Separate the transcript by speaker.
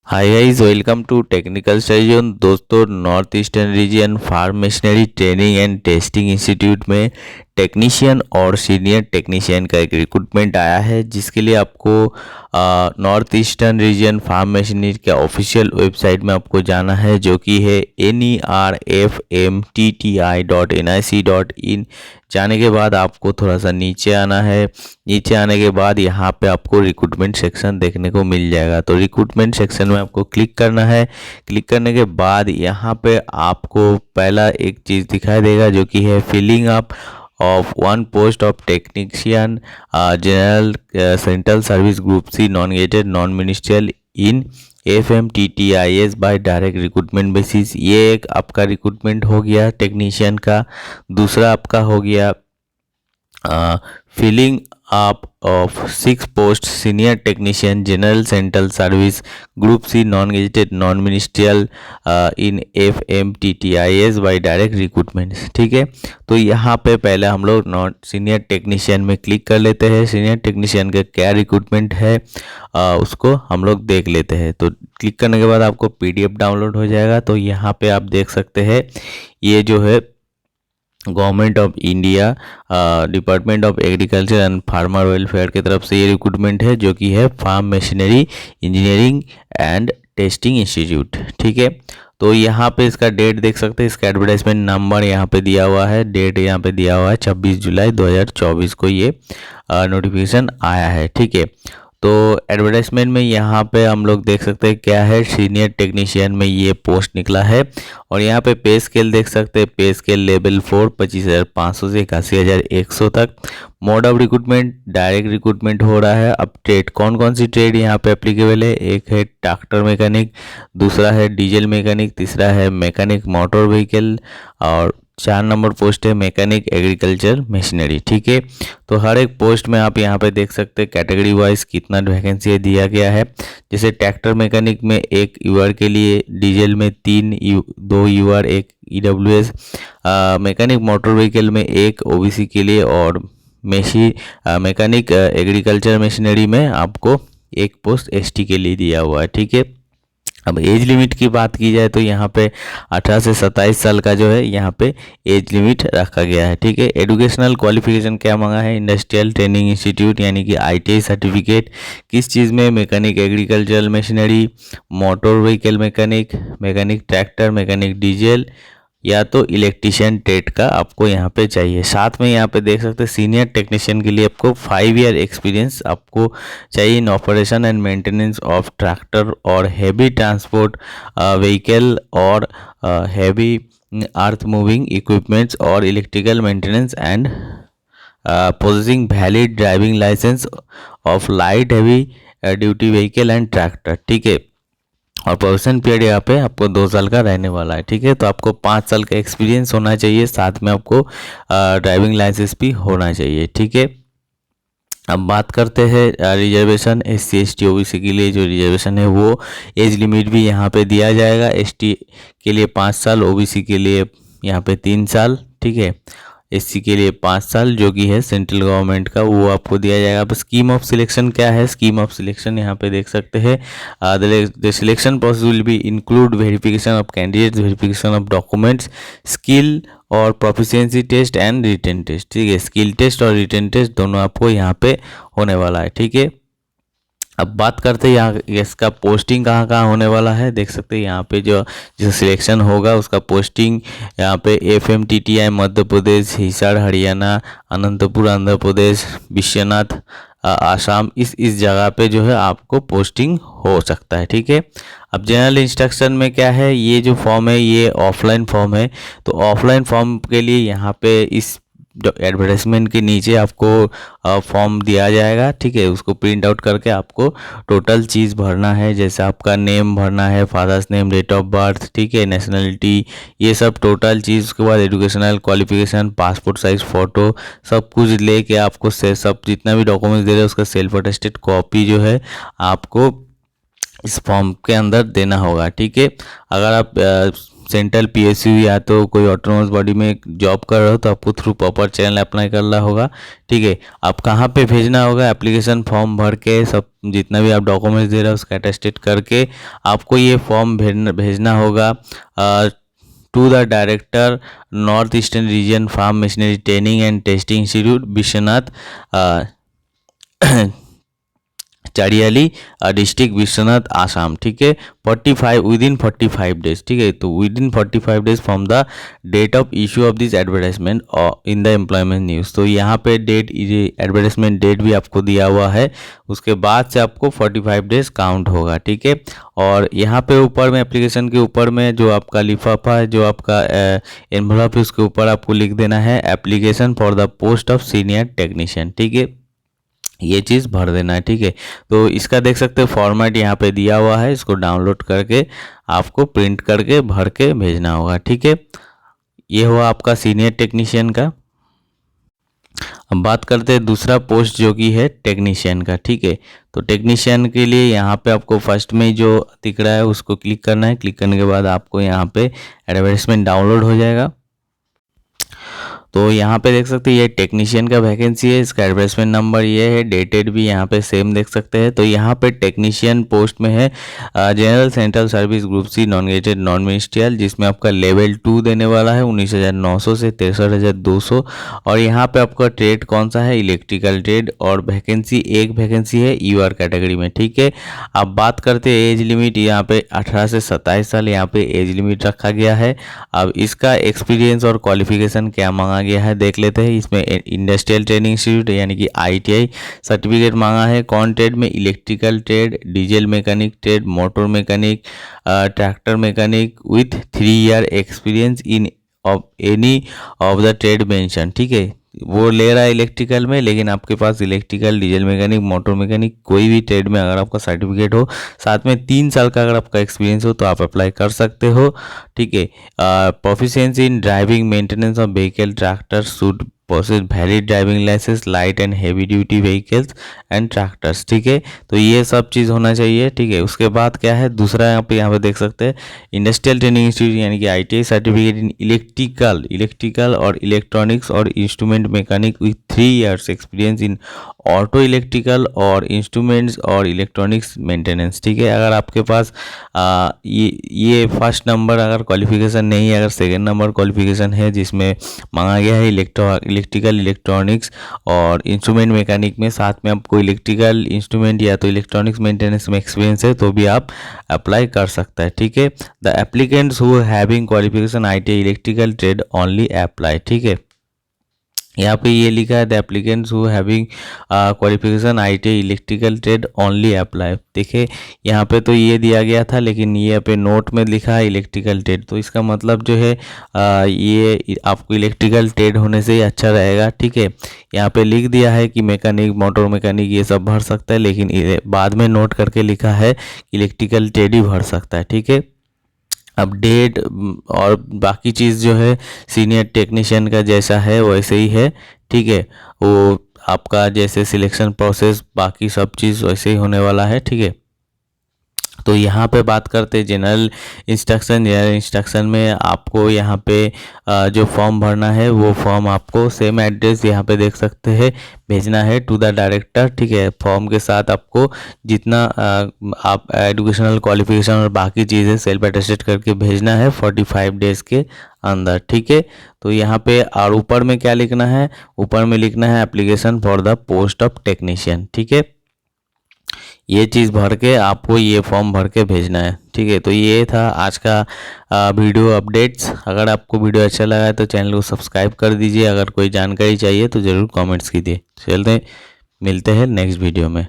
Speaker 1: Hi guys, welcome to technical study zone. दोस्तों, north eastern region farm machinery training and testing institute में technician और senior technician का एक recruitment आया है, जिसके लिए आपको north eastern region farm machinery के ऑफिशियल वेबसाइट में आपको जाना है, जो कि है nerfmtti.nic.in। जाने के बाद आपको थोड़ा सा नीचे आना है। नीचे आने के बाद यहाँ पे आपको रिक्रूटमेंट सेक्शन देखने को मिल जाएगा। तो रिक्रूटमेंट सेक्शन में आपको क्लिक करना है। क्लिक करने के बाद यहाँ पे आपको पहला एक चीज़ दिखाई देगा, जो कि है filling up of one post of technician general central service group C non gazetted non ministerial in FMTTIS by direct recruitment basis. ये एक आपका रिक्रूटमेंट हो गया टेक्नीशियन का। दूसरा आपका हो गया filling up of 6 post senior technician general central service group C non gazetted non ministerial in FMTTIS by direct recruitment. ठीक है, तो यहाँ पे पहले हम लोग नॉन सीनियर टेक्नीशियन में क्लिक कर लेते हैं। सीनियर टेक्नीशियन का क्या रिक्रूटमेंट है उसको हम लोग देख लेते हैं। तो क्लिक करने के बाद आपको PDF डाउनलोड हो जाएगा। तो यहाँ पे आप देख सकते हैं, ये जो है government of India department of agriculture and farmer welfare की तरफ से ये रिक्रूटमेंट है, जो कि है farm machinery engineering and testing institute. ठीक है, तो यहाँ पे इसका डेट देख सकते हैं। इसका एडवर्टाइजमेंट नंबर यहाँ पे दिया हुआ है, डेट यहाँ पे दिया हुआ है 26 जुलाई 2024 को ये नोटिफिकेशन आया है। ठीक है, तो एडवर्टाइजमेंट में यहाँ पे हम लोग देख सकते हैं क्या है, सीनियर टेक्नीशियन में ये पोस्ट निकला है। और यहाँ पे पे स्केल देख सकते हैं, पे स्केल लेवल 4 25,500 से 81,100 तक। Mode of recruitment direct recruitment हो रहा है। अब ट्रेड कौन कौन सी ट्रेड यहाँ पे एप्लीकेबल है, एक है ट्रैक्टर मैकेनिक, दूसरा है डीजल मैकेनिक, तीसरा है मैकेनिक मोटर व्हीकल, और 4 नंबर पोस्ट है मैकेनिक एग्रीकल्चर मशीनरी। ठीक है, तो हर एक पोस्ट में आप यहाँ पे देख सकते हैं कैटेगरी वाइज कितना वैकेंसी दिया गया है। जैसे ट्रैक्टर मैकेनिक में 1 यूआर के लिए, डीजल में 2 UR 1 EWS, mechanic motor vehicle में 1 OBC के लिए, और मैकेनिक एग्रीकल्चर मशीनरी में आपको 1 पोस्ट ST के लिए दिया हुआ है। ठीक है, अब एज लिमिट की बात की जाए तो यहाँ पे 18 से 27 साल का जो है यहाँ पे एज लिमिट रखा गया है। ठीक है, एजुकेशनल क्वालिफिकेशन क्या मांगा है, इंडस्ट्रियल ट्रेनिंग इंस्टीट्यूट यानी कि ITI सर्टिफिकेट किस चीज़ में, mechanic agricultural machinery, motor vehicle mechanic, mechanic tractor, mechanic diesel, या तो इलेक्ट्रिशियन ट्रेड का आपको यहाँ पे चाहिए। साथ में यहाँ पे देख सकते हैं सीनियर टेक्नीशियन के लिए आपको 5 ईयर एक्सपीरियंस आपको चाहिए in operation and maintenance of tractor और हैवी ट्रांसपोर्ट व्हीकल और हैवी अर्थ मूविंग इक्विपमेंट्स और electrical maintenance and possessing valid driving licence of light heavy duty vehicle and tractor. ठीक है, और प्रोबेशन पीरियड यहाँ पे आपको 2 साल का रहने वाला है। ठीक है, तो आपको 5 साल का एक्सपीरियंस होना चाहिए, साथ में आपको ड्राइविंग लाइसेंस भी होना चाहिए। ठीक है, अब बात करते हैं रिजर्वेशन SC ST OBC के लिए। जो रिजर्वेशन है वो एज लिमिट भी यहाँ पे दिया जाएगा। ST के लिए 5 साल, OBC के लिए यहाँ पे 3 साल। ठीक है, SC के लिए 5 साल, जो कि है सेंट्रल गवर्नमेंट का, वो आपको दिया जाएगा। अब स्कीम ऑफ सिलेक्शन क्या है, स्कीम ऑफ सिलेक्शन यहाँ पे देख सकते हैं। The selection process will be include verification of candidates, verification of documents, skill और proficiency test and written test. ठीक है, स्किल टेस्ट और रिटन टेस्ट दोनों आपको यहाँ पे होने वाला है। ठीक है, अब बात करते हैं यहाँ इसका पोस्टिंग कहाँ कहाँ होने वाला है। देख सकते हैं यहाँ पे जो सिलेक्शन होगा उसका पोस्टिंग यहाँ पे FMTTI मध्य प्रदेश, हिसार हरियाणा, अनंतपुर आंध्र प्रदेश, विश्वनाथ आसाम, इस जगह पे जो है आपको पोस्टिंग हो सकता है। ठीक है, अब जनरल इंस्ट्रक्शन में क्या है, ये जो फॉर्म है ये ऑफलाइन फॉर्म है। तो ऑफलाइन फॉर्म के लिए यहाँ पे इस एडवर्टाइजमेंट के नीचे आपको फॉर्म दिया जाएगा। ठीक है, उसको प्रिंट आउट करके आपको टोटल चीज़ भरना है। जैसे आपका नेम भरना है, father's name, date of birth, ठीक है, नेशनलिटी, ये सब टोटल चीज़। उसके बाद educational qualification, passport size photo, सब कुछ लेके आपको सब जितना भी डॉक्यूमेंट्स दे रहे हैं उसका सेल्फ अटेस्टेड कॉपी जो है आपको इस फॉर्म के अंदर देना होगा। ठीक है, अगर आप सेंट्रल पीएसयू या तो कोई ऑटोनोमस बॉडी में जॉब कर रहे हो तो आपको थ्रू प्रॉपर चैनल अप्लाई करना होगा। ठीक है, आप कहाँ पे भेजना होगा, एप्लीकेशन फॉर्म भर के सब जितना भी आप डॉक्यूमेंट्स दे रहे हो उसका अटेस्टेड करके आपको ये फॉर्म भेजना होगा to the director north eastern region farm machinery training and testing institute Vishwanath Chariali district Vishwanath Assam. ठीक है, 45 विदिन 45 डेज। ठीक है, तो within 45 days from the date of issue of this advertisement in the employment news. तो यहाँ पे डेट एडवर्टाइजमेंट डेट भी आपको दिया हुआ है, उसके बाद से आपको 45 डेज काउंट होगा। ठीक है, और यहाँ पे ऊपर में एप्लीकेशन के ऊपर में जो आपका लिफाफा है, जो आपका एनवलप है, उसके ऊपर आपको लिख देना है application for the post of senior technician. ठीक है, ये चीज़ भर देना है। ठीक है, तो इसका देख सकते हो फॉर्मेट यहाँ पे दिया हुआ है, इसको डाउनलोड करके आपको प्रिंट करके भर के भेजना होगा। ठीक है, ये हुआ आपका सीनियर टेक्नीशियन का। अब बात करते हैं दूसरा पोस्ट जो कि है टेक्नीशियन का। ठीक है, तो टेक्नीशियन के लिए यहाँ पे आपको फर्स्ट में जो दिख रहा है उसको क्लिक करना है। क्लिक करने के बाद आपको यहाँ पे एडवर्टाइजमेंट डाउनलोड हो जाएगा। तो यहाँ पे देख सकते हैं ये टेक्नीशियन का वैकेंसी है, इसका एडवर्टाइजमेंट नंबर ये है, डेटेड भी यहाँ पे सेम देख सकते हैं। तो यहाँ पे टेक्नीशियन पोस्ट में है general central service group C non gazetted non ministerial, जिसमें आपका लेवल 2 देने वाला है 19,900 से 63,200। और यहाँ पे आपका ट्रेड कौन सा है, इलेक्ट्रिकल ट्रेड, और वैकेंसी एक वैकेंसी है यूआर कैटेगरी में। ठीक है, अब बात करते हैं एज लिमिट, यहाँ पे 18 से 27 साल यहाँ पे एज लिमिट रखा गया है। अब इसका एक्सपीरियंस और क्वालिफिकेशन क्या मांगा गया है देख लेते हैं। इसमें इंडस्ट्रियल ट्रेनिंग इंस्टीट्यूट यानी कि आईटीआई सर्टिफिकेट मांगा है। कौन ट्रेड में, electrical trade, diesel mechanic trade, motor mechanic, tractor mechanic with 3 year experience in any of the trade mention. ठीक है, वो ले रहा है इलेक्ट्रिकल में, लेकिन आपके पास electrical, diesel mechanic, motor mechanic कोई भी ट्रेड में अगर आपका सर्टिफिकेट हो, साथ में 3 साल का अगर आपका एक्सपीरियंस हो तो आप अप्लाई कर सकते हो। ठीक है, proficiency in driving maintenance of vehicle, tractor should possess valid driving licence, light and heavy duty vehicles and tractors. ठीक है, तो ये सब चीज़ होना चाहिए। ठीक है, उसके बाद क्या है दूसरा, यहाँ पे देख सकते हैं इंडस्ट्रियल ट्रेनिंग इंस्टीट्यूट यानी कि आईटीआई सर्टिफिकेट इन इलेक्ट्रिकल और इलेक्ट्रॉनिक्स और instrument mechanic with 3 years experience in auto electrical और इंस्ट्रूमेंट्स और इलेक्ट्रॉनिक्स मेंटेनेंस। ठीक है, अगर आपके पास ये फर्स्ट नंबर अगर क्वालिफिकेशन नहीं है, अगर सेकेंड नंबर क्वालिफिकेशन है जिसमें मांगा गया है इलेक्ट्रिकल, इलेक्ट्रॉनिक्स और इंस्ट्रूमेंट मैकेनिक में, साथ में आपको इलेक्ट्रिकल इंस्ट्रूमेंट या तो इलेक्ट्रॉनिक्स मेंटेनेंस में एक्सपीरियंस है तो भी आप अप्लाई कर सकते हैं। ठीक है, the applicants who having qualification ITI electrical trade only apply. ठीक है, यहाँ पे ये लिखा है the applicants who having qualification ITI electrical trade only apply. देखिए यहाँ पे तो ये दिया गया था, लेकिन ये पे नोट में लिखा है इलेक्ट्रिकल ट्रेड, तो इसका मतलब जो है ये आपको इलेक्ट्रिकल ट्रेड होने से ही अच्छा रहेगा। ठीक है, यहाँ पे लिख दिया है कि मैकेनिक, मोटर मैकेनिक ये सब भर सकता है, लेकिन बाद में नोट करके लिखा है इलेक्ट्रिकल ट्रेड ही भर सकता है। ठीक है, अब डेट और बाकी चीज़ जो है सीनियर टेक्नीशियन का जैसा है वैसे ही है। ठीक है, वो आपका जैसे सिलेक्शन प्रोसेस बाकी सब चीज़ वैसे ही होने वाला है। ठीक है, तो यहाँ पे बात करते हैं जनरल इंस्ट्रक्शन में आपको यहाँ पे जो फॉर्म भरना है वो फॉर्म आपको सेम एड्रेस यहाँ पे देख सकते हैं भेजना है टू द डायरेक्टर। ठीक है, फॉर्म के साथ आपको जितना आप एजुकेशनल क्वालिफिकेशन और बाकी चीज़ें सेल्फ अटेस्टेड करके भेजना है 45 डेज़ के अंदर। ठीक है, तो यहाँ पे और ऊपर में क्या लिखना है, ऊपर में लिखना है application for the post of technician. ठीक है, ये चीज़ भर के आपको ये फॉर्म भर के भेजना है। ठीक है, तो ये था आज का वीडियो अपडेट्स। अगर आपको वीडियो अच्छा लगा है तो चैनल को सब्सक्राइब कर दीजिए। अगर कोई जानकारी चाहिए तो ज़रूर कमेंट्स कीजिए। चलते मिलते हैं नेक्स्ट वीडियो में।